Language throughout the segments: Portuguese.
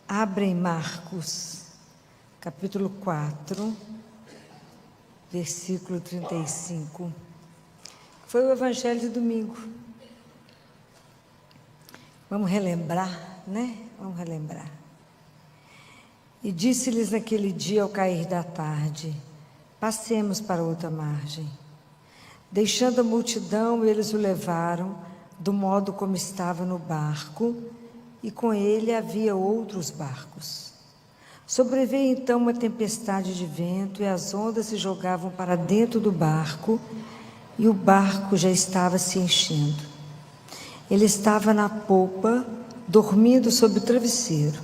Abre em Marcos, capítulo 4, versículo 35. Foi o evangelho de domingo. Vamos relembrar, né? Vamos relembrar. E disse-lhes naquele dia ao cair da tarde: passemos para outra margem. Deixando a multidão, eles o levaram do modo como estava no barco, e com ele havia outros barcos. Sobreveio então uma tempestade de vento, e as ondas se jogavam para dentro do barco, e o barco já estava se enchendo. Ele estava na popa, dormindo sob o travesseiro.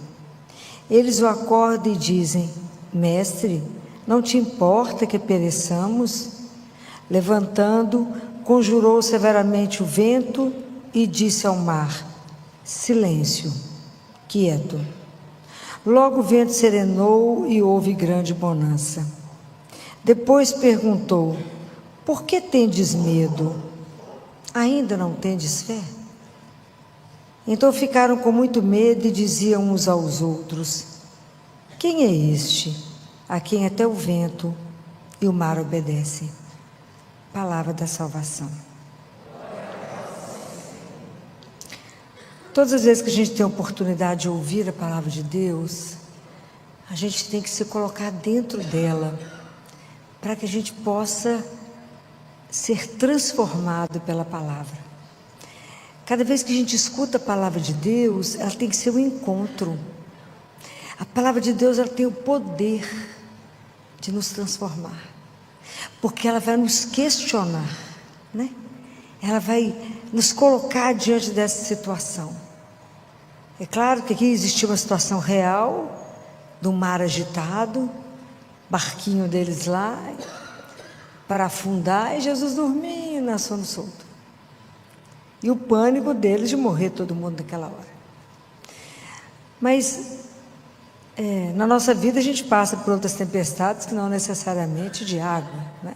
Eles o acordam e dizem: Mestre, não te importa que pereçamos? Levantando, conjurou severamente o vento e disse ao mar: silêncio, quieto. Logo o vento serenou e houve grande bonança. Depois perguntou: por que tendes medo? Ainda não tendes fé? Então ficaram com muito medo e diziam uns aos outros: quem é este, a quem até o vento e o mar obedecem? Palavra da salvação. Todas as vezes que a gente tem a oportunidade de ouvir a palavra de Deus, a gente tem que se colocar dentro dela, para que a gente possa ser transformado pela palavra. Cada vez que a gente escuta a palavra de Deus, ela tem que ser um encontro. A palavra de Deus, ela tem o poder de nos transformar, porque ela vai nos questionar, né? Ela vai nos colocar diante dessa situação. É claro que aqui existiu uma situação real, do mar agitado, barquinho deles lá, para afundar, e Jesus dormindo na sono solto. E o pânico deles de morrer todo mundo naquela hora. Mas na nossa vida a gente passa por outras tempestades que não necessariamente de água, né?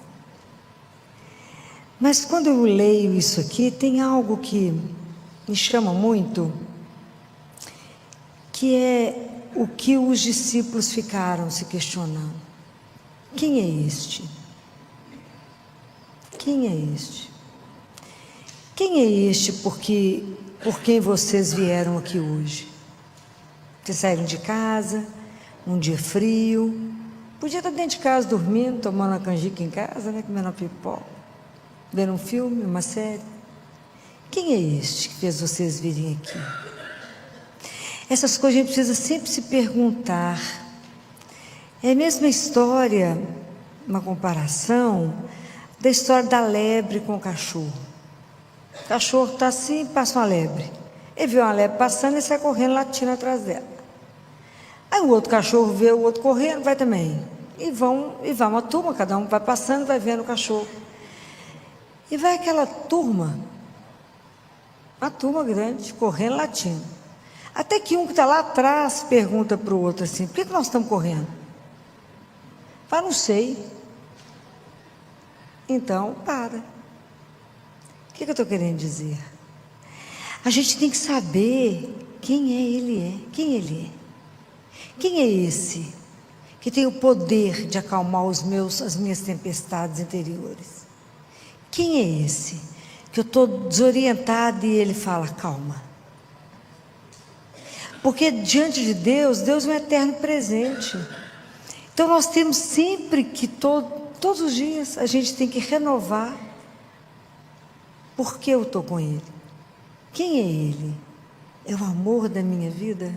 Mas quando eu leio isso aqui, tem algo que me chama muito, que é o que os discípulos ficaram se questionando. Quem é este? Quem é este? Quem é este por quem vocês vieram aqui hoje? Vocês saíram de casa, um dia frio, podia estar dentro de casa dormindo, tomando uma canjica em casa, né, comendo uma pipoca, vendo um filme, uma série. Quem é este que fez vocês virem aqui? Essas coisas a gente precisa sempre se perguntar. É a mesma história, uma comparação da história da lebre com o cachorro. O cachorro está assim, passa uma lebre. Ele vê uma lebre passando e sai correndo, latindo atrás dela. Aí o outro cachorro vê o outro correndo, vai também. E vai uma turma, cada um vai passando, vai vendo o cachorro. E vai aquela turma, uma turma grande, correndo, latindo. Até que um que está lá atrás pergunta para o outro assim: por que nós estamos correndo? Fala: não sei. Então, para. O que eu estou querendo dizer? A gente tem que saber quem ele é. Quem ele é? Quem é esse que tem o poder de acalmar as minhas tempestades interiores? Quem é esse que eu estou desorientada e ele fala: calma? Porque diante de Deus, Deus é um eterno presente. Então nós temos sempre que, todos os dias, a gente tem que renovar. Por que eu estou com Ele? Quem é Ele? É o amor da minha vida?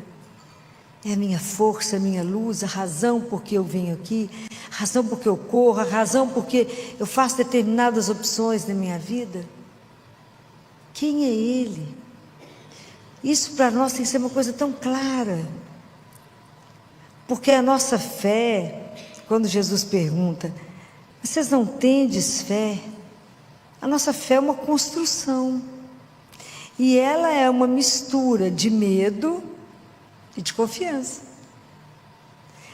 É a minha força, a minha luz, a razão por que eu venho aqui, a razão por que eu corro, a razão por que eu faço determinadas opções na minha vida? Quem é Ele? Isso para nós tem que ser uma coisa tão clara, porque a nossa fé, quando Jesus pergunta: vocês não tendes fé? A nossa fé é uma construção, e ela é uma mistura de medo e de confiança.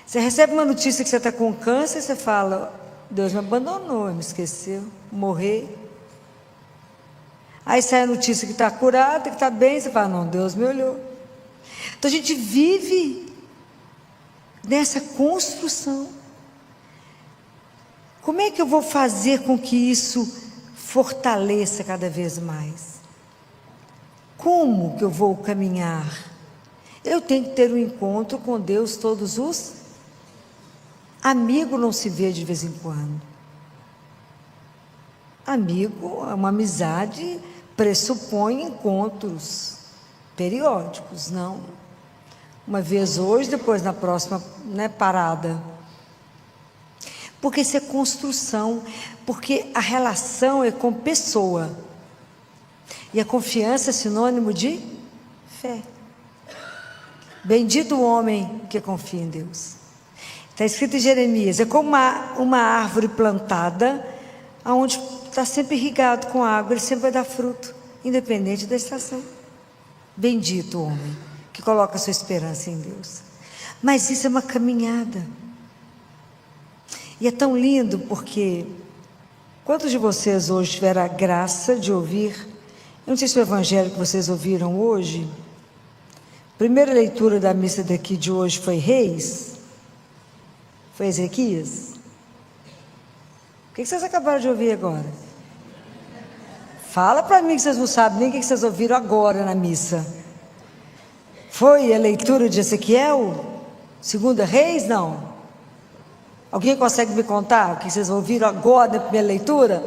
Você recebe uma notícia que você está com câncer, você fala: Deus me abandonou, me esqueceu, morrer. Aí sai a notícia que está curado, que está bem, você fala: não, Deus me olhou. Então a gente vive nessa construção. Como é que eu vou fazer com que isso fortaleça cada vez mais? Como que eu vou caminhar? Eu tenho que ter um encontro com Deus todos os... Amigo não se vê de vez em quando. Amigo, uma amizade pressupõe encontros periódicos, não? Uma vez hoje, depois na próxima, né, parada. Porque isso é construção, porque a relação é com pessoa. E a confiança é sinônimo de fé. Bendito o homem que confia em Deus. Está escrito em Jeremias, é como uma árvore plantada, onde está sempre irrigado com água, ele sempre vai dar fruto, independente da estação. Bendito o homem que coloca a sua esperança em Deus. Mas isso é uma caminhada. E é tão lindo porque, quantos de vocês hoje tiveram a graça de ouvir, eu não sei se o evangelho que vocês ouviram hoje, a primeira leitura da missa daqui de hoje foi Reis? Foi Ezequias? O que vocês acabaram de ouvir agora? Fala para mim que vocês não sabem nem o que vocês ouviram agora na missa. Foi a leitura de Ezequiel? Segunda Reis? Não. Alguém consegue me contar o que vocês ouviram agora na primeira leitura?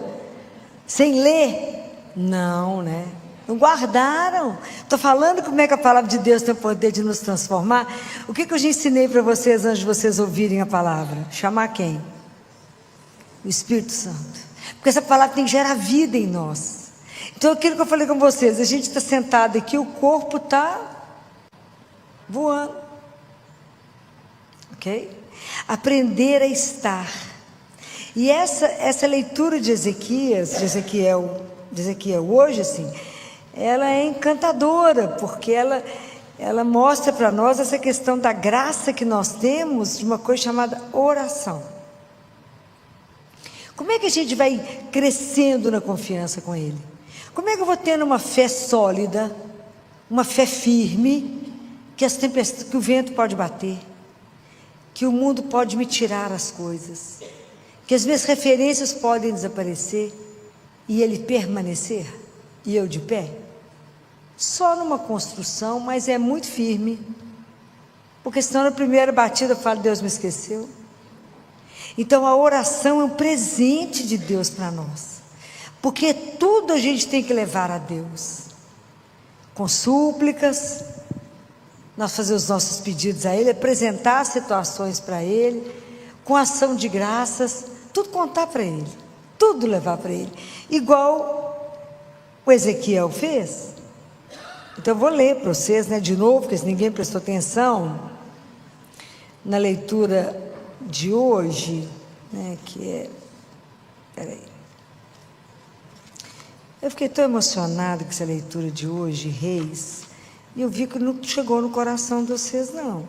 Sem ler? Não, né? Não guardaram. Estou falando como é que a palavra de Deus tem o poder de nos transformar. O que eu já ensinei para vocês antes de vocês ouvirem a palavra? Chamar quem? O Espírito Santo. Porque essa palavra tem que gerar vida em nós. Então aquilo que eu falei com vocês, a gente está sentado aqui, o corpo está voando. Ok? Aprender a estar. E essa leitura de Ezequiel hoje, assim, ela é encantadora, porque ela mostra para nós essa questão da graça que nós temos de uma coisa chamada oração. Como é que a gente vai crescendo na confiança com Ele? Como é que eu vou tendo uma fé sólida, uma fé firme, que o vento pode bater, que o mundo pode me tirar as coisas, que as minhas referências podem desaparecer e Ele permanecer, e eu de pé? Só numa construção, mas é muito firme, porque senão na primeira batida eu falo, Deus me esqueceu. Então a oração é um presente de Deus para nós, porque tudo a gente tem que levar a Deus, com súplicas, nós fazer os nossos pedidos a Ele, apresentar situações para Ele, com ação de graças, tudo contar para Ele, tudo levar para Ele, igual o Ezequiel fez. Então eu vou ler para vocês, né, de novo, porque se ninguém prestou atenção, na leitura de hoje, né, que é... Peraí. Eu fiquei tão emocionada com essa leitura de hoje, Reis, e eu vi que não chegou no coração de vocês, não.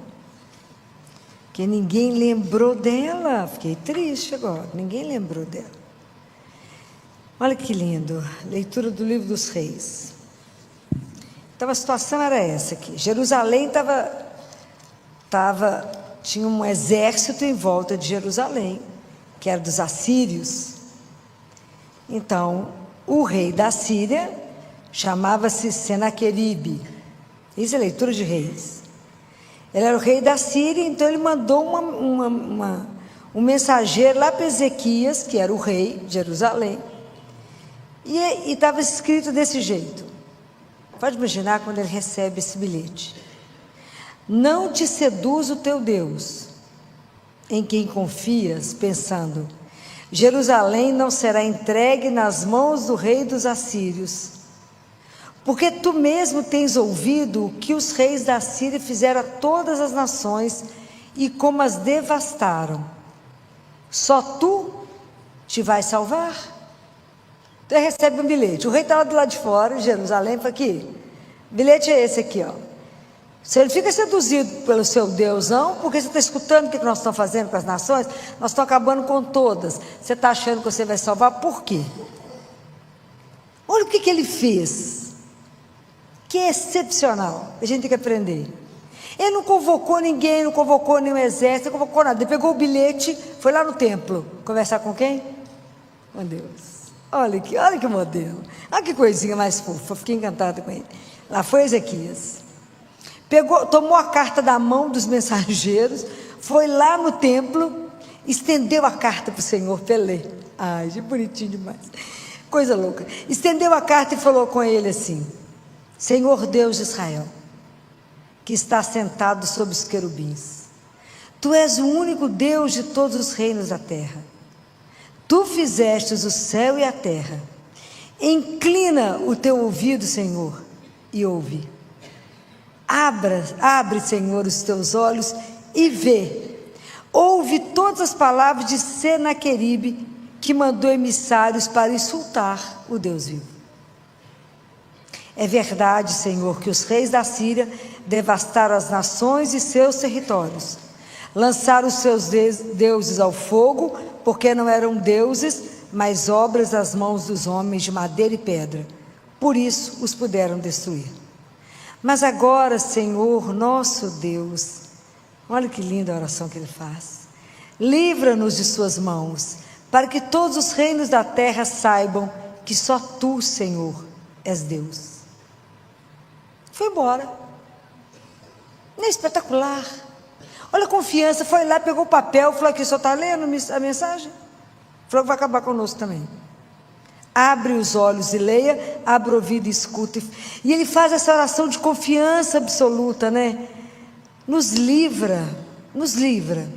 Que ninguém lembrou dela. Fiquei triste agora, ninguém lembrou dela. Olha que lindo, leitura do livro dos Reis. Então a situação era essa aqui. Jerusalém tinha um exército em volta de Jerusalém, que era dos assírios. Então, o rei da Síria chamava-se Senaqueribe. Isso é leitura de Reis. Ele era o rei da Síria, então ele mandou um mensageiro lá para Ezequias, que era o rei de Jerusalém, e estava escrito desse jeito. Pode imaginar quando ele recebe esse bilhete. Não te seduz o teu Deus, em quem confias, pensando, Jerusalém não será entregue nas mãos do rei dos assírios, porque tu mesmo tens ouvido o que os reis da Síria fizeram a todas as nações e como as devastaram. Só tu te vais salvar? Então ele recebe um bilhete. O rei está lá do lado de fora, em Jerusalém, fala aqui, bilhete é esse aqui, ó. Se ele fica seduzido pelo seu Deus, não, porque você está escutando o que nós estamos fazendo com as nações, nós estamos acabando com todas. Você está achando que você vai salvar, por quê? Olha o que ele fez, que é excepcional, a gente tem que aprender. Ele não convocou ninguém, não convocou nenhum exército, não convocou nada. Ele pegou o bilhete, foi lá no templo, conversar com quem? Com Deus. Olha que modelo. Olha que coisinha mais fofa, fiquei encantada com ele. Lá foi Ezequias. Tomou a carta da mão dos mensageiros, foi lá no templo, estendeu a carta para o Senhor para ele ler. Ai, que bonitinho demais. Coisa louca. Estendeu a carta e falou com ele assim: Senhor Deus de Israel, que está sentado sobre os querubins, Tu és o único Deus de todos os reinos da terra. Tu fizestes o céu e a terra. Inclina o teu ouvido, Senhor, e ouve. Abre, Senhor, os teus olhos e vê. Ouve todas as palavras de Senaqueribe, que mandou emissários para insultar o Deus vivo. É verdade, Senhor, que os reis da Síria devastaram as nações e seus territórios. Lançaram os seus deuses ao fogo, porque não eram deuses, mas obras das mãos dos homens de madeira e pedra. Por isso os puderam destruir. Mas agora, Senhor, nosso Deus, olha que linda a oração que ele faz. Livra-nos de suas mãos, para que todos os reinos da terra saibam que só Tu, Senhor, és Deus. Foi embora. Não é espetacular? Olha a confiança, foi lá, pegou o papel, falou aqui, só está lendo a mensagem? Falou que vai acabar conosco também. Abre os olhos e leia, abre o ouvido e escuta. E ele faz essa oração de confiança absoluta, né? Nos livra, nos livra.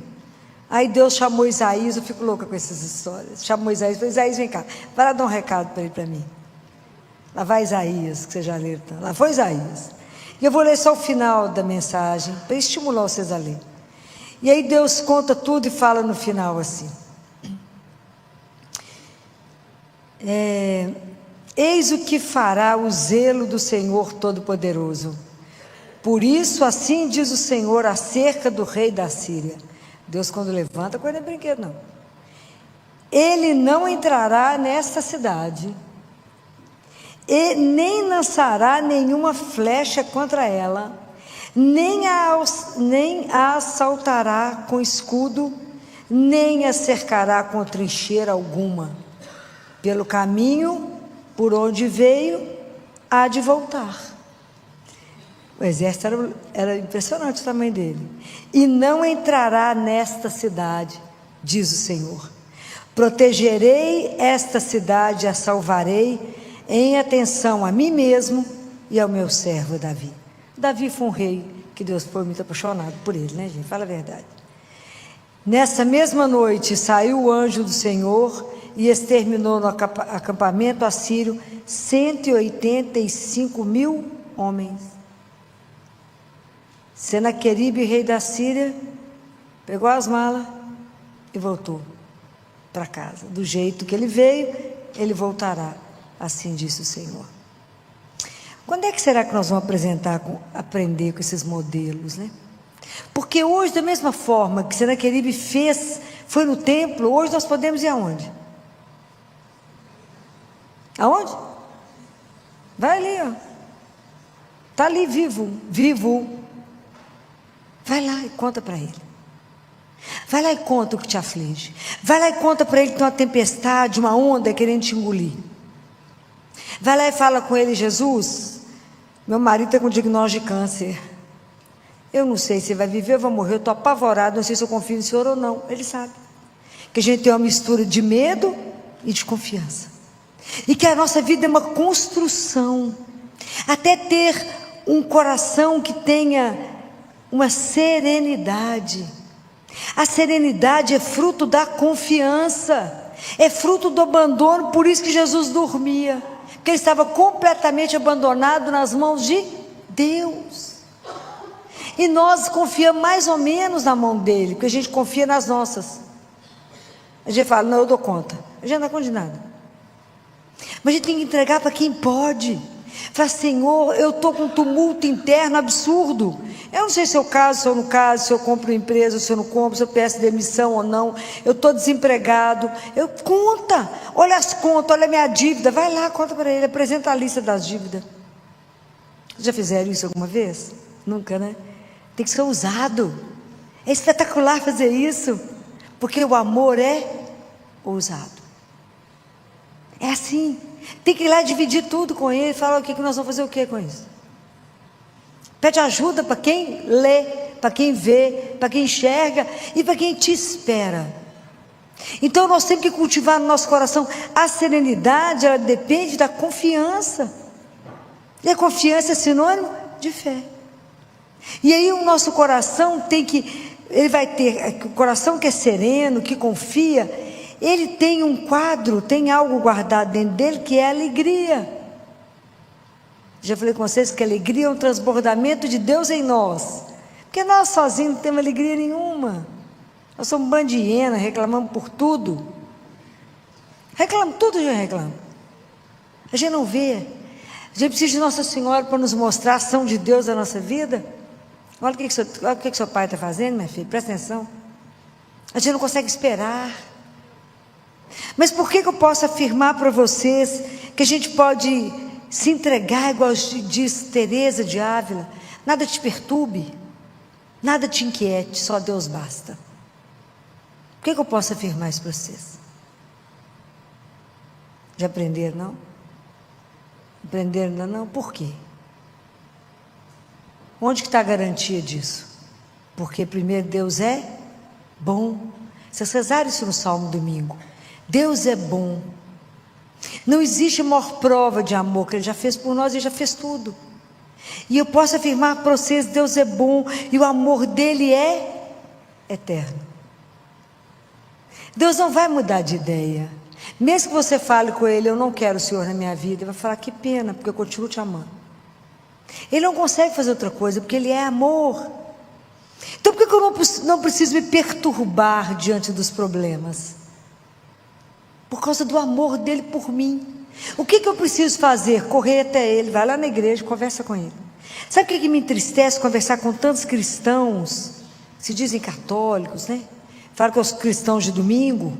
Aí Deus chamou Isaías, eu fico louca com essas histórias. Chamou Isaías, falou: Isaías, vem cá, vai lá dar um recado para ele, para mim. Lá vai Isaías, que você já leu. Lá foi Isaías. E eu vou ler só o final da mensagem, para estimular vocês a ler. E aí Deus conta tudo e fala no final assim: eis o que fará o zelo do Senhor Todo-Poderoso. Por isso, assim diz o Senhor acerca do rei da Síria. Deus, quando levanta, coisa não é brinquedo, não. Ele não entrará nesta cidade, e nem lançará nenhuma flecha contra ela, nem a assaltará com escudo, nem a cercará com trincheira alguma. Pelo caminho por onde veio, há de voltar. O exército era impressionante o tamanho dele. E não entrará nesta cidade, diz o Senhor. Protegerei esta cidade e a salvarei, em atenção a mim mesmo e ao meu servo Davi. Davi foi um rei que Deus foi muito apaixonado por ele, né, gente? Fala a verdade. Nessa mesma noite saiu o anjo do Senhor e exterminou no acampamento assírio 185 mil homens. Senaqueribe, rei da Síria, pegou as malas e voltou para casa. Do jeito que ele veio, ele voltará. Assim disse o Senhor. Quando é que será que nós vamos aprender com esses modelos, né? Porque hoje, da mesma forma que Senaqueribe foi no templo, hoje nós podemos ir aonde? Aonde? Vai ali, ó. Está ali vivo. Vai lá e conta para ele. Vai lá e conta o que te aflige. Vai lá e conta para ele que tem uma tempestade, uma onda querendo te engolir. Vai lá e fala com ele: Jesus, meu marido está com diagnóstico de câncer. Eu não sei se vai viver ou vai morrer, eu estou apavorado, não sei se eu confio no Senhor ou não. Ele sabe que a gente tem uma mistura de medo e de confiança. E que a nossa vida é uma construção. Até ter um coração que tenha uma serenidade. A serenidade é fruto da confiança, é fruto do abandono. Por isso que Jesus dormia, porque ele estava completamente abandonado nas mãos de Deus. E nós confiamos mais ou menos na mão dele, porque a gente confia nas nossas. A gente fala: não, eu dou conta. A gente não dá conta de nada. Mas a gente tem que entregar para quem pode. Fala: Senhor, eu estou com um tumulto interno absurdo. Eu não sei se eu caso, se eu não caso, se eu compro uma empresa, se eu não compro, se eu peço demissão ou não. Eu estou desempregado. Conta, olha as contas, olha a minha dívida. Vai lá, conta para ele, apresenta a lista das dívidas. Já fizeram isso alguma vez? Nunca, né? tem que ser ousado. É espetacular fazer isso, porque o amor é ousado. É assim, tem que ir lá dividir tudo com ele, falar o que nós vamos fazer o que com isso. Pede ajuda para quem lê, para quem vê, para quem enxerga e para quem te espera. Então nós temos que cultivar no nosso coração a serenidade, ela depende da confiança. E a confiança é sinônimo de fé. E aí o nosso coração ele vai ter, o coração que é sereno, que confia, ele tem um quadro, tem algo guardado dentro dele que é alegria. Já falei com vocês que a alegria é um transbordamento de Deus em nós. Porque nós sozinhos não temos alegria nenhuma. Nós somos um bando de hiena, reclamamos por tudo. Reclamamos, tudo a gente reclama. A gente não vê. A gente precisa de Nossa Senhora para nos mostrar a ação de Deus na nossa vida. Olha o que seu pai está fazendo, minha filha, presta atenção. A gente não consegue esperar. Mas por que eu posso afirmar para vocês que a gente pode se entregar, igual diz Teresa de Ávila? Nada te perturbe, nada te inquiete, só Deus basta. Por que eu posso afirmar isso para vocês? Já aprenderam, não? Aprenderam ainda não? Por quê? Onde que está a garantia disso? Porque primeiro Deus é bom. Vocês rezaram isso no Salmo domingo. Deus é bom. Não existe maior prova de amor que Ele já fez por nós, Ele já fez tudo. E eu posso afirmar para vocês, Deus é bom e o amor dEle é eterno. Deus não vai mudar de ideia. Mesmo que você fale com Ele, eu não quero o Senhor na minha vida, Ele vai falar, que pena, porque eu continuo te amando. Ele não consegue fazer outra coisa, porque Ele é amor. Então por que eu não preciso me perturbar diante dos problemas? Por causa do amor dEle por mim. O que eu preciso fazer? Correr até Ele, vai lá na igreja, conversa com Ele. Sabe o que me entristece? Conversar com tantos cristãos, se dizem católicos, né? Falo com os cristãos de domingo,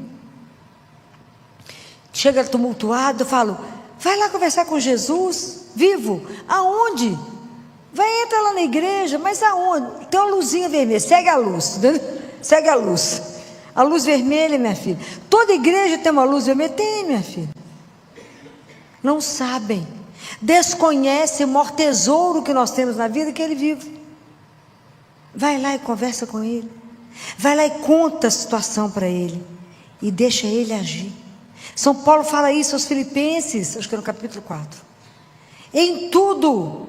chega tumultuado, eu falo, vai lá conversar com Jesus, vivo, aonde? Vai, entra lá na igreja, mas aonde? Tem uma luzinha vermelha, segue a luz, né? Segue a luz vermelha, minha filha. Toda igreja tem uma luz vermelha? Tem, minha filha. Não sabem, desconhecem o maior tesouro que nós temos na vida, que Ele vive. Vai lá e conversa com Ele, vai lá e conta a situação para Ele, e deixa Ele agir. São Paulo fala isso aos Filipenses, acho que é no capítulo 4. Em tudo,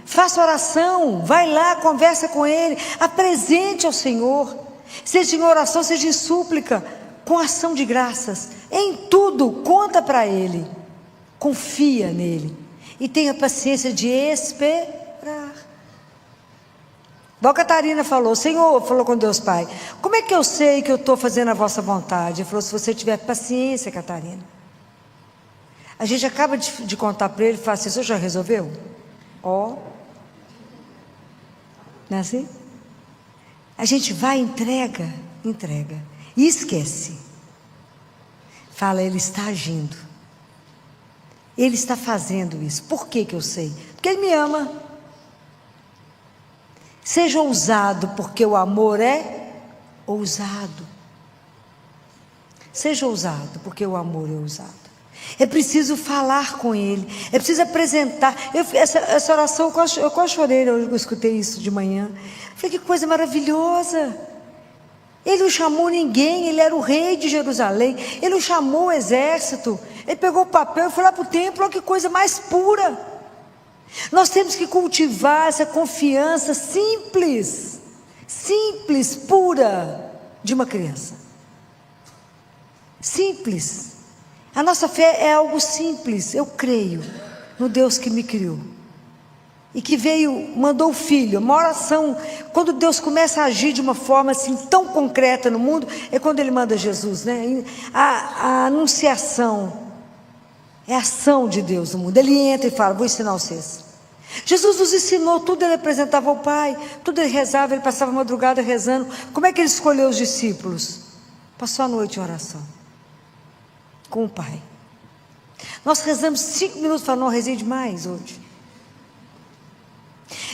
faça oração, vai lá, conversa com Ele, apresente ao Senhor, seja em oração, seja em súplica, com ação de graças, em tudo, conta para Ele, confia nele, e tenha paciência de esperar. Igual a Catarina falou, Senhor, falou com Deus Pai, como é que eu sei que eu estou fazendo a vossa vontade? Ele falou, se você tiver paciência, Catarina. A gente acaba de contar para ele, fala assim, o senhor já resolveu? Ó. Não é assim? A gente vai, entrega, e esquece. Fala, Ele está agindo. Ele está fazendo isso. Por que eu sei? Porque Ele me ama. Seja ousado, porque o amor é ousado. Seja ousado, porque o amor é ousado. É preciso falar com Ele, é preciso apresentar. Essa oração, eu quase chorei, eu escutei isso de manhã. Falei, que coisa maravilhosa. Ele não chamou ninguém, Ele era o rei de Jerusalém, Ele não chamou o exército, Ele pegou o papel e foi lá para o templo. Olha que coisa mais pura. Nós temos que cultivar essa confiança simples, pura, de uma criança. Simples. A nossa fé é algo simples. Eu creio no Deus que me criou e que mandou o Filho. Uma oração, quando Deus começa a agir de uma forma assim tão concreta no mundo, é quando Ele manda Jesus, né? A anunciação é a ação de Deus no mundo. Ele entra e fala, vou ensinar vocês. Jesus nos ensinou tudo, Ele apresentava ao Pai, tudo Ele rezava, Ele passava a madrugada rezando. Como é que Ele escolheu os discípulos? Passou a noite em oração com o Pai. Nós rezamos 5 minutos, falando, não, rezei demais hoje.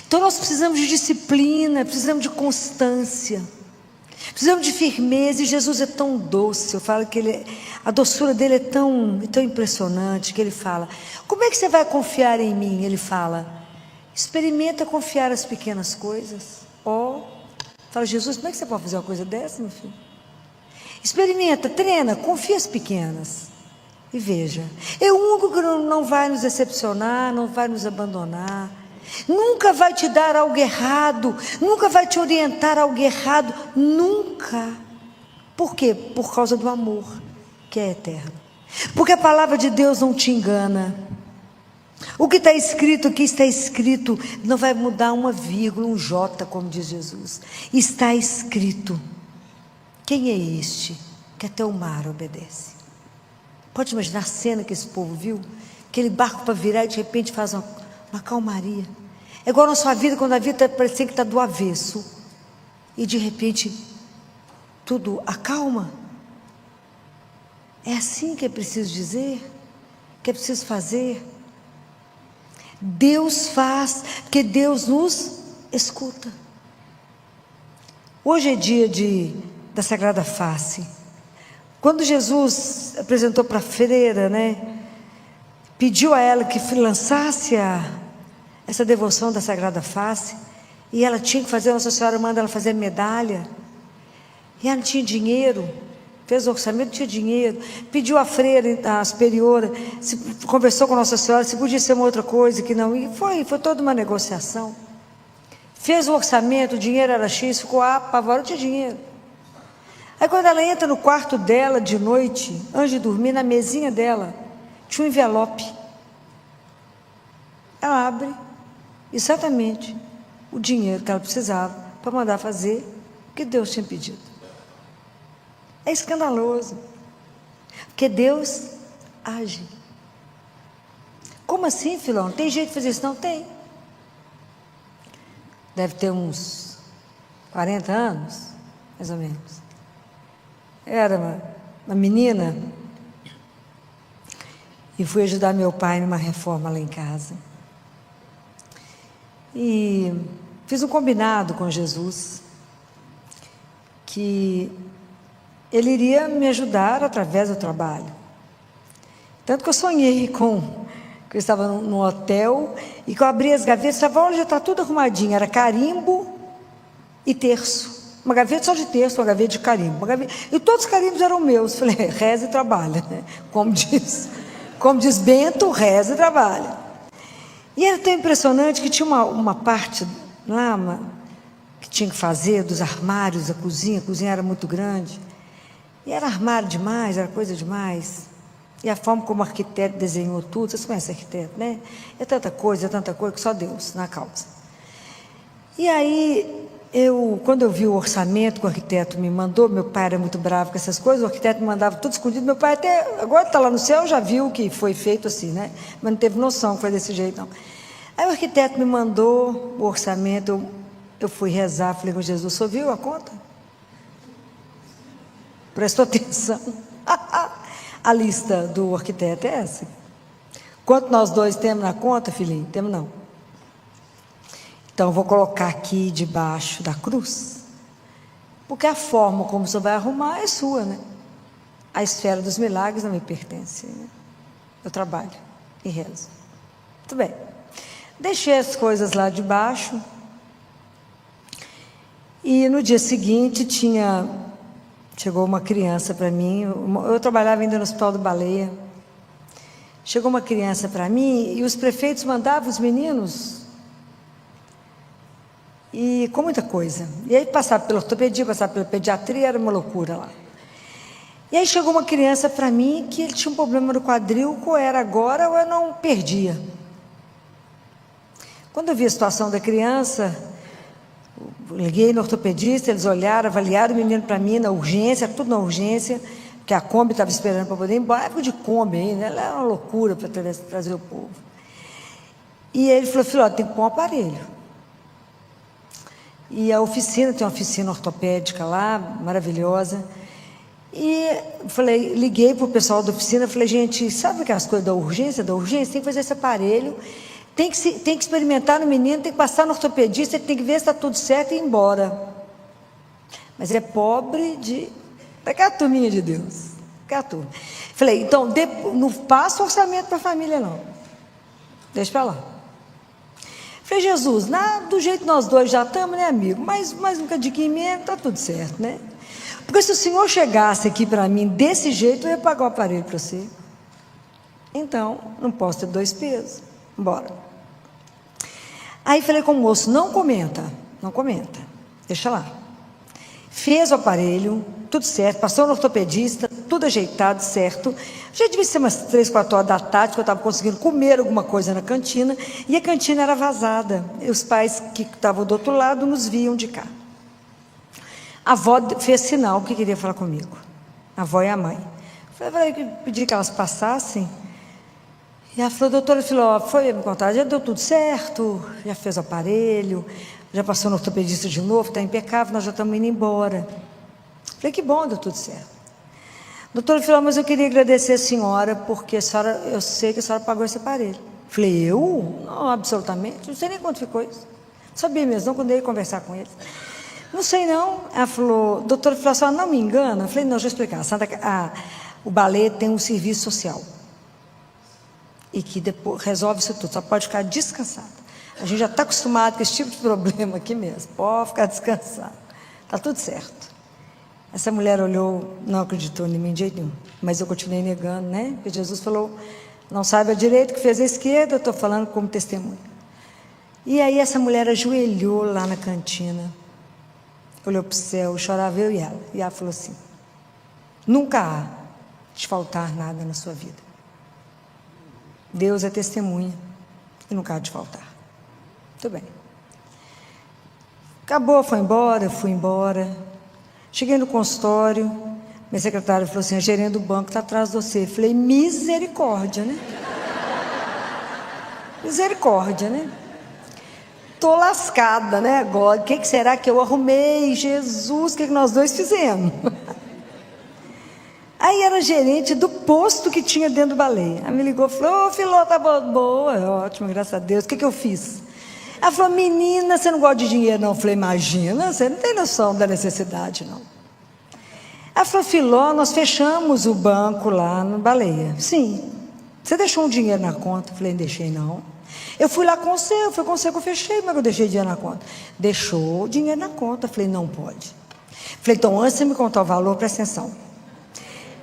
Então nós precisamos de disciplina, precisamos de constância, precisamos de firmeza. E Jesus é tão doce. Eu falo que a doçura dele é tão impressionante, que ele fala: como é que você vai confiar em mim? Ele fala: experimenta confiar as pequenas coisas. Fala: Jesus, como é que você pode fazer uma coisa dessa, meu filho? Experimenta, treina, confia as pequenas e veja. É o único que não vai nos decepcionar, não vai nos abandonar, nunca vai te dar algo errado, nunca vai te orientar a algo errado, nunca. Por quê? Por causa do amor que é eterno. Porque a palavra de Deus não te engana. O que está escrito aqui está escrito, não vai mudar uma vírgula, um J, como diz Jesus. Está escrito. Quem é este que até o mar obedece? Pode imaginar a cena que esse povo viu? Aquele barco para virar e de repente faz uma calmaria. É igual na sua vida, quando a vida parece que está do avesso e de repente tudo acalma. É assim que é preciso dizer, que é preciso fazer. Deus faz, porque Deus nos escuta. Hoje é dia da Sagrada Face. Quando Jesus apresentou para a freira, pediu a ela que lançasse essa devoção da Sagrada Face, e ela tinha que fazer, Nossa Senhora manda ela fazer medalha, e ela não tinha dinheiro, fez o orçamento, não tinha dinheiro, pediu à freira, à superiora, conversou com Nossa Senhora, se podia ser uma outra coisa, que não, e foi toda uma negociação, fez o orçamento, o dinheiro era X, ficou apavorada, não tinha dinheiro. Aí quando ela entra no quarto dela de noite, antes de dormir, na mesinha dela, tinha um envelope. Ela abre exatamente o dinheiro que ela precisava para mandar fazer o que Deus tinha pedido. É escandaloso, porque Deus age. Como assim, filão? Tem jeito de fazer isso? Não tem. Deve ter uns 40 anos, mais ou menos. Era uma menina e fui ajudar meu pai numa reforma lá em casa. E fiz um combinado com Jesus, que ele iria me ajudar através do trabalho. Tanto que eu sonhei que eu estava num hotel e que eu abri as gavetas, olha, já está tudo arrumadinho, era carimbo e terço. Uma gaveta só de terço, uma gaveta de carimbo. E todos os carimbos eram meus. Falei, reza e trabalha, Como diz Bento, reza e trabalha. E era tão impressionante que tinha uma parte lá que tinha que fazer dos armários da cozinha. A cozinha era muito grande. E era armário demais, era coisa demais. E a forma como o arquiteto desenhou tudo, vocês conhecem arquiteto, É tanta coisa que só Deus na causa. E aí, quando eu vi o orçamento que o arquiteto me mandou, meu pai era muito bravo com essas coisas, o arquiteto me mandava tudo escondido, meu pai até, agora está lá no céu, já viu que foi feito assim, Mas não teve noção que foi desse jeito, não. Aí o arquiteto me mandou o orçamento, eu fui rezar, falei com Jesus, o senhor viu a conta? Prestou atenção? A lista do arquiteto é essa. Quanto nós dois temos na conta, filhinho? Temos não. Então, eu vou colocar aqui debaixo da cruz, porque a forma como você vai arrumar é sua, A esfera dos milagres não me pertence, Eu trabalho e rezo. Muito bem. Deixei as coisas lá debaixo, e no dia seguinte chegou uma criança para mim, eu trabalhava ainda no Hospital do Baleia, chegou uma criança para mim, e os prefeitos mandavam os meninos, e com muita coisa, e aí passava pela ortopedia, passava pela pediatria, era uma loucura lá. E aí chegou uma criança para mim, que ele tinha um problema no quadril, ou era agora, ou eu não perdia. Quando eu vi a situação da criança, liguei no ortopedista, eles olharam, avaliaram o menino para mim na urgência, tudo na urgência, porque a Kombi estava esperando para poder ir embora, época de Kombi ainda, ela era uma loucura para trazer o povo. E ele falou, filho, tem que pôr um aparelho. E a oficina, tem uma oficina ortopédica lá, maravilhosa, e liguei para o pessoal da oficina, falei, gente, sabe aquelas coisas da urgência? Tem que fazer esse aparelho, Tem que experimentar no menino, tem que passar no ortopedista, tem que ver se está tudo certo e ir embora. Mas é pobre de... Daqui a turminha de Deus. Daqui a turma. Falei, então, não passa orçamento para a família, não. Deixa para lá. Falei, Jesus, do jeito que nós dois já estamos, né, amigo? Mais um cadinho mesmo, está tudo certo, né? Porque se o Senhor chegasse aqui para mim desse jeito, eu ia pagar o aparelho para você. Então, não posso ter 2 pesos. Bora. Aí falei com o moço, não comenta, deixa lá. Fez o aparelho, tudo certo, passou no ortopedista, tudo ajeitado, certo. Já devia ser umas 3, 4 horas da tarde, que eu estava conseguindo comer alguma coisa na cantina, e a cantina era vazada. E os pais que estavam do outro lado nos viam de cá. A avó fez sinal que queria falar comigo, a avó e a mãe. Falei, pedi que elas passassem. E ela falou, doutora Filó, foi me contar, já deu tudo certo, já fez o aparelho, já passou no ortopedista de novo, está impecável, nós já estamos indo embora. Falei, que bom, deu tudo certo. Doutora Filó, mas eu queria agradecer a senhora, porque eu sei que a senhora pagou esse aparelho. Falei, eu? Não, absolutamente, não sei nem quanto ficou isso. Não sabia mesmo, não, quando eu ia conversar com eles. Não sei não. Ela falou, doutora Filó, a senhora não me engana? Eu falei, não, deixa eu explicar. O balé tem um serviço social. E que depois resolve isso tudo, só pode ficar descansado. A gente já está acostumado com esse tipo de problema aqui mesmo, pode ficar descansado, está tudo certo. Essa mulher olhou, não acreditou em mim de jeito nenhum, mas eu continuei negando, né? Porque Jesus falou, não sabe a direita que fez a esquerda, eu estou falando como testemunha. E aí essa mulher ajoelhou lá na cantina, olhou para o céu, chorava eu e ela falou assim, nunca há de faltar nada na sua vida. Deus é testemunha e nunca há de faltar. Muito bem. Acabou, foi embora, eu fui embora. Cheguei no consultório, minha secretária falou assim, a gerente do banco está atrás de você. Eu falei, misericórdia, né? Misericórdia, né? Estou lascada, né, agora. O que será que eu arrumei? Jesus, o que nós dois fizemos? Aí era gerente do posto que tinha dentro do balé. Ela me ligou e falou, ô Filó, tá boa, ótimo, graças a Deus. O que eu fiz? Ela falou, menina, você não gosta de dinheiro não? Eu falei, imagina, você não tem noção da necessidade não. Ela falou, Filó, nós fechamos o banco lá no Baleia. Sim. Você deixou um dinheiro na conta? Eu falei, não deixei não. Eu fui lá com você, foi com você que eu fechei, mas eu deixei dinheiro na conta. Deixou o dinheiro na conta. Eu falei, não pode. Eu falei, então antes de você me contar o valor, presta atenção.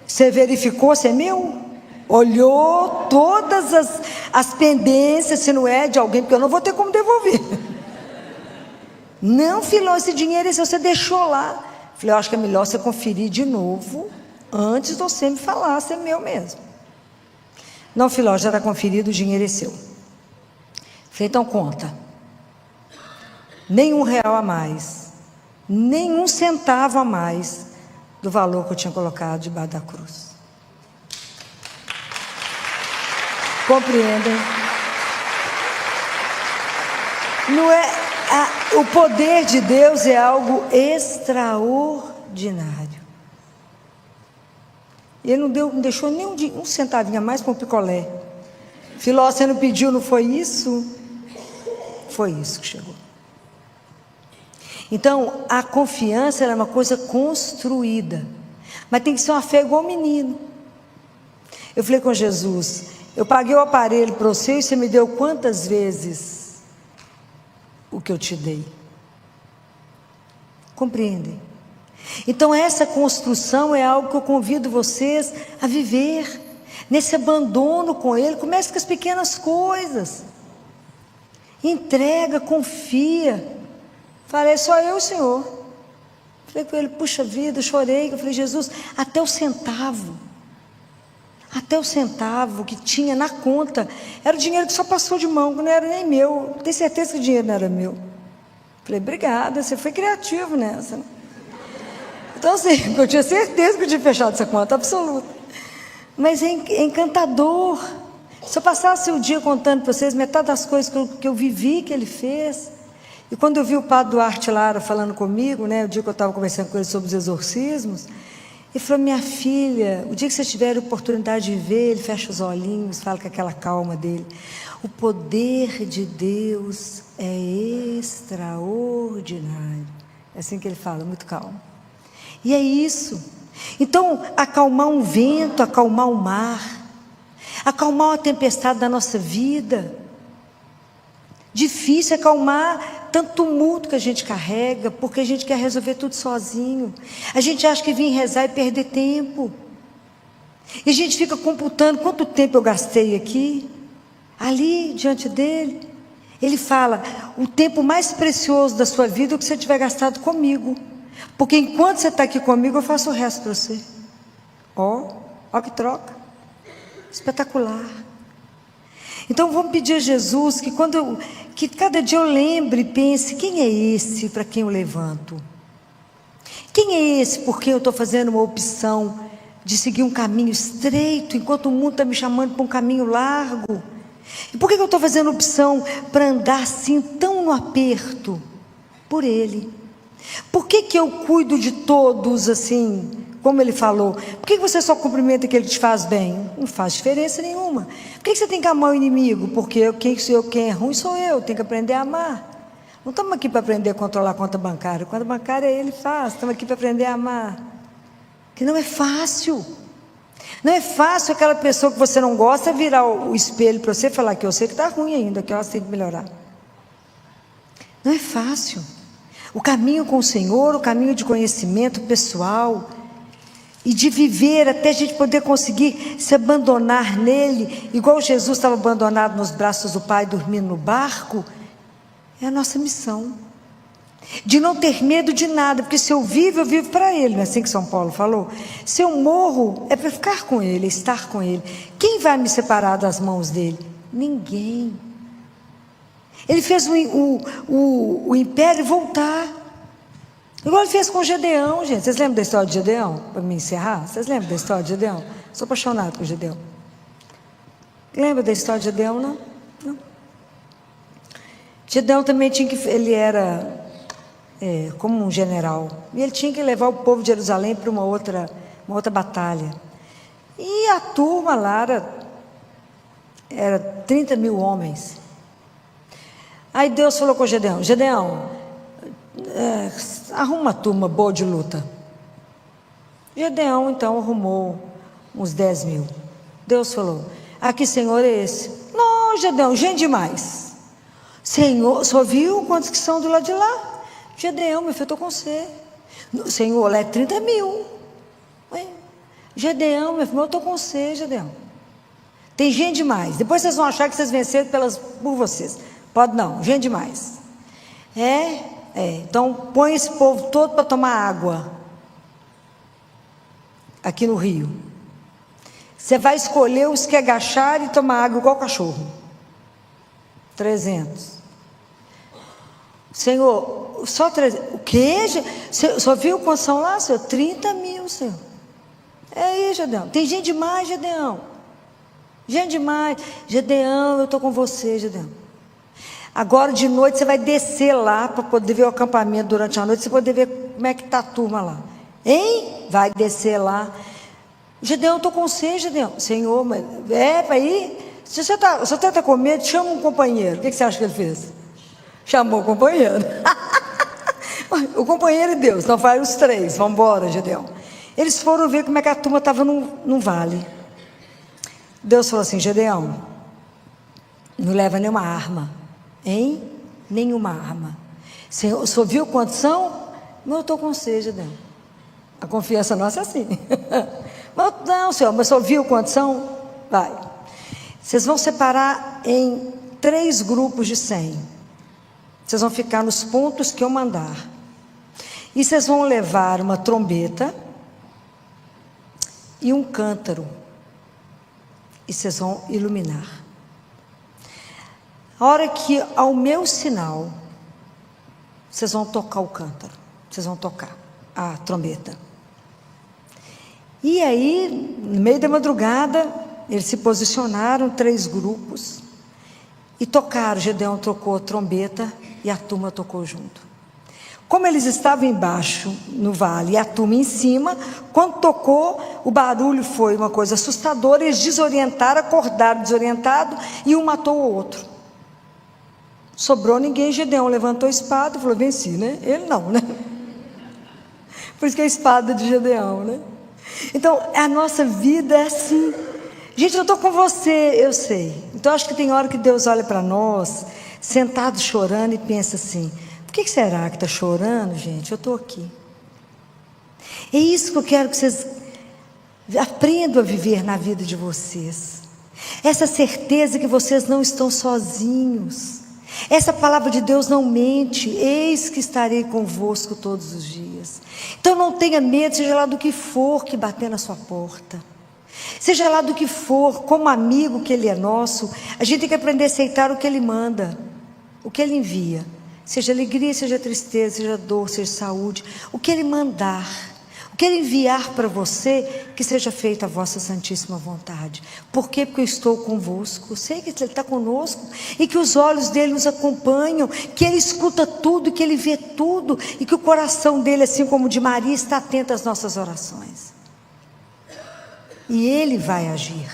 Você verificou se é meu? Olhou todas as pendências, se não é de alguém, porque eu não vou ter como devolver. Não, Filó, esse dinheiro esse você deixou lá. Falei, eu acho que é melhor você conferir de novo, antes de você me falar se é meu mesmo. Não, Filó, já está conferido, o dinheiro é seu. Falei, então conta. Nem R$1 a mais, nem 1 centavo a mais do valor que eu tinha colocado debaixo da cruz. Compreendem? Não é, o poder de Deus é algo extraordinário. Ele não deixou nem um centavinho a mais para um picolé. Filó, você não pediu, não foi isso? Foi isso que chegou. Então, a confiança é uma coisa construída, mas tem que ser uma fé igual ao menino. Eu falei com Jesus, eu paguei o aparelho para você e você me deu quantas vezes o que eu te dei? Compreendem? Então, essa construção é algo que eu convido vocês a viver, nesse abandono com Ele. Comece com as pequenas coisas, entrega, confia. Falei, só eu, Senhor. Falei com ele, puxa vida, chorei. Eu falei, Jesus, até o centavo que tinha na conta, era o dinheiro que só passou de mão, que não era nem meu. Tenho certeza que o dinheiro não era meu. Falei, obrigada, você foi criativo nessa. Então, assim, eu tinha certeza que eu tinha fechado essa conta, absoluta. Mas é encantador. Se eu passasse o dia contando para vocês metade das coisas que eu vivi, que ele fez. E quando eu vi o padre Duarte Lara falando comigo, né, o dia que eu estava conversando com ele sobre os exorcismos, Ele falou: minha filha, o dia que você tiver a oportunidade de ver, ele fecha os olhinhos, fala com aquela calma dele. O poder de Deus é extraordinário. É assim que ele fala, muito calmo. E é isso. Então, acalmar um vento, acalmar o mar, acalmar uma tempestade da nossa vida. Difícil acalmar tanto tumulto que a gente carrega, porque a gente quer resolver tudo sozinho. A gente acha que vir rezar e perder tempo. E a gente fica computando quanto tempo eu gastei aqui, ali, diante dele. Ele fala: o tempo mais precioso da sua vida é o que você tiver gastado comigo. Porque enquanto você está aqui comigo, eu faço o resto para você. Ó que troca. Espetacular. Então vamos pedir a Jesus que cada dia eu lembre e pense: quem é esse para quem eu levanto? Quem é esse por quem eu estou fazendo uma opção de seguir um caminho estreito, enquanto o mundo está me chamando para um caminho largo? E por que eu estou fazendo opção para andar assim tão no aperto? Por Ele. Por que eu cuido de todos assim, como Ele falou? Por que você só cumprimenta aquele que te faz bem? Não faz diferença nenhuma. Por que você tem que amar o inimigo? Porque quem é ruim sou eu, tenho que aprender a amar. Não estamos aqui para aprender a controlar a conta bancária. A conta bancária Ele faz, estamos aqui para aprender a amar. Que não é fácil. Não é fácil aquela pessoa que você não gosta virar o espelho para você e falar que eu sei que está ruim ainda, que ela tem que melhorar. Não é fácil. O caminho com o Senhor, o caminho de conhecimento pessoal e de viver até a gente poder conseguir se abandonar nele, igual Jesus estava abandonado nos braços do Pai, dormindo no barco, é a nossa missão. De não ter medo de nada, porque se eu vivo para Ele, não é assim que São Paulo falou? Se eu morro, é para ficar com Ele, é estar com Ele. Quem vai me separar das mãos dEle? Ninguém. Ele fez o império voltar, igual Ele fez com Gedeão, gente. Vocês lembram da história de Gedeão? Para me encerrar, vocês lembram da história de Gedeão? Sou apaixonado por Gedeão. Lembra da história de Gedeão, não? Não. Gedeão também ele era como um general, e ele tinha que levar o povo de Jerusalém para uma outra batalha. E a turma lá era 30 mil homens. Aí Deus falou com Gedeão: Gedeão, arruma uma turma boa de luta. Gedeão então arrumou uns 10 mil. Deus falou: aqui, Senhor, é esse. Não, Gedeão, gente demais. Senhor, só viu quantos que são do lado de lá? Gedeão, meu filho, eu estou com você. Senhor, lá é 30 mil. Ué, Gedeão, meu filho, eu estou com você, Gedeão. Tem gente demais. Depois vocês vão achar que vocês venceram por vocês. Pode não, gente demais. Então põe esse povo todo para tomar água aqui no rio. Você vai escolher os que agacharem e tomar água igual cachorro. 300. Senhor, só 300. O quê? Só viu quantos são lá, Senhor? 30 mil, Senhor. É aí, Gedeão. Tem gente demais, Gedeão. Gente demais. Gedeão, eu estou com você, Gedeão. Agora de noite você vai descer lá para poder ver o acampamento durante a noite, você poder ver como é que está a turma lá. Hein? Vai descer lá. Gedeão, eu estou com você, Gedeão. Senhor, mas para ir? Se você está com medo, chama um companheiro. O que você acha que ele fez? Chamou o companheiro. O companheiro e Deus. Então vai os três. Vamos embora, Gedeão. Eles foram ver como é que a turma estava num vale. Deus falou assim: Gedeão, não leva nenhuma arma. Hein? Nenhuma arma. Senhor, o senhor viu quantos são? Não, eu estou com você, Gedeão. A confiança nossa é assim. Não, Senhor, mas o senhor viu quantos são? Vai. Vocês vão separar em 3 grupos de 100. Vocês vão ficar nos pontos que eu mandar. E vocês vão levar uma trombeta e um cântaro. E vocês vão iluminar. A hora que ao meu sinal, vocês vão tocar o cântaro. Vocês vão tocar a trombeta. E aí, no meio da madrugada, eles se posicionaram, 3 grupos, e tocaram. Gedeão tocou a trombeta e a turma tocou junto. Como eles estavam embaixo, no vale, e a turma em cima, quando tocou, o barulho foi uma coisa assustadora, eles desorientaram, acordaram desorientados, e um matou o outro. Sobrou ninguém, Gedeão levantou a espada e falou, venci, né? Ele não, né? Por isso que é a espada de Gedeão, né? Então, a nossa vida é assim. Gente, eu estou com você, eu sei. Então, acho que tem hora que Deus olha para nós, sentado chorando, e pensa assim, por que será que está chorando, gente? Eu estou aqui. É isso que eu quero que vocês aprendam a viver na vida de vocês. Essa certeza que vocês não estão sozinhos. Essa palavra de Deus não mente, eis que estarei convosco todos os dias. Então não tenha medo, seja lá do que for que bater na sua porta. Seja lá do que for, como amigo que Ele é nosso, a gente tem que aprender a aceitar o que Ele manda, o que Ele envia. Seja alegria, seja tristeza, seja dor, seja saúde, o que Ele mandar, o que Ele enviar para você, que seja feita a vossa santíssima vontade. Por quê? Porque eu estou convosco, eu sei que Ele está conosco, e que os olhos dEle nos acompanham, que Ele escuta tudo, que Ele vê tudo, e que o coração dEle, assim como o de Maria, está atento às nossas orações. E Ele vai agir.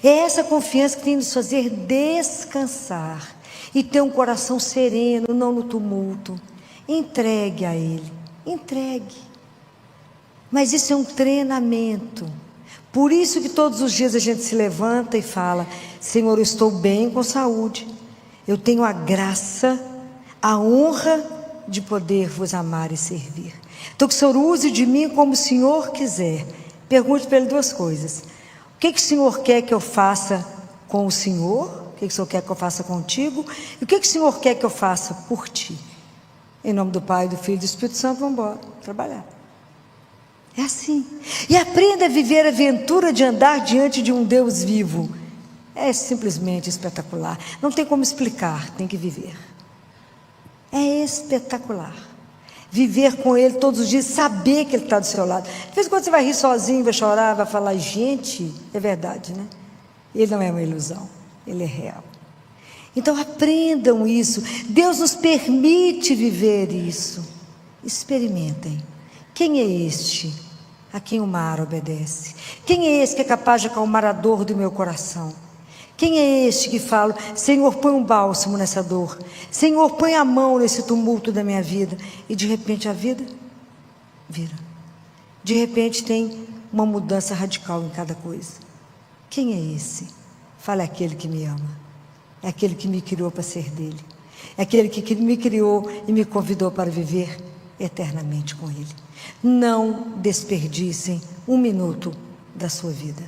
É essa confiança que tem de nos fazer descansar, e ter um coração sereno, não no tumulto. Entregue a Ele, entregue. Mas isso é um treinamento. Por isso que todos os dias a gente se levanta e fala, Senhor, eu estou bem com saúde, eu tenho a graça, a honra de poder vos amar e servir. Então que o Senhor use de mim como o Senhor quiser. Pergunte para Ele duas coisas. O que o Senhor quer que eu faça com o Senhor? O que o Senhor quer que eu faça contigo? E o que o Senhor quer que eu faça por ti? Em nome do Pai, do Filho e do Espírito Santo, vamos embora trabalhar. É assim. E aprenda a viver a aventura de andar diante de um Deus vivo. É simplesmente espetacular. Não tem como explicar, tem que viver. É espetacular. Viver com Ele todos os dias, saber que Ele está do seu lado. De vez em quando você vai rir sozinho, vai chorar, vai falar, gente, é verdade, né? Ele não é uma ilusão, Ele é real. Então aprendam isso. Deus nos permite viver isso. Experimentem. Quem é este a quem o mar obedece? Quem é esse que é capaz de acalmar a dor do meu coração? Quem é este que fala, Senhor, põe um bálsamo nessa dor, Senhor, põe a mão nesse tumulto da minha vida, e de repente a vida vira. De repente tem uma mudança radical em cada coisa. Quem é esse? Fala, é aquele que me ama, é aquele que me criou para ser dele, é aquele que me criou e me convidou para viver eternamente com Ele. Não desperdicem um minuto da sua vida.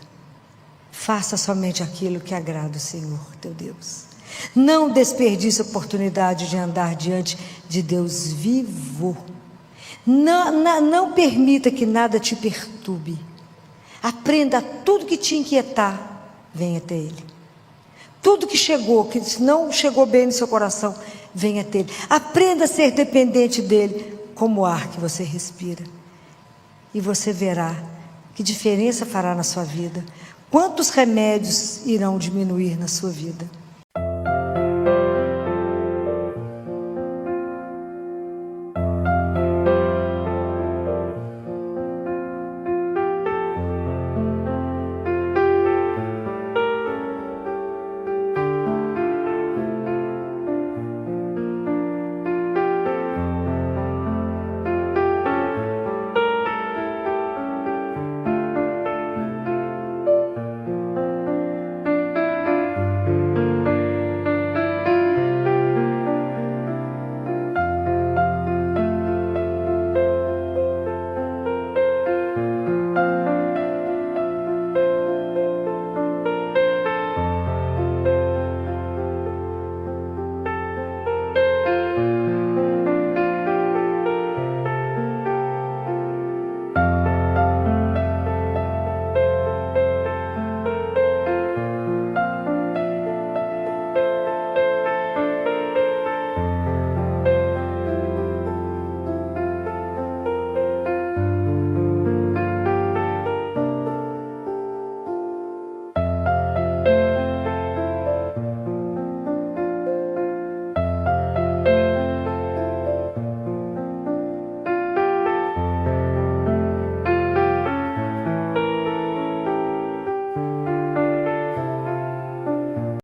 Faça somente aquilo que agrada o Senhor, teu Deus. Não desperdice a oportunidade de andar diante de Deus vivo. Não permita que nada te perturbe. Aprenda tudo que te inquietar, venha até Ele. Tudo que chegou, que não chegou bem no seu coração, venha até Ele. Aprenda a ser dependente dEle, como o ar que você respira. E você verá que diferença fará na sua vida. Quantos remédios irão diminuir na sua vida?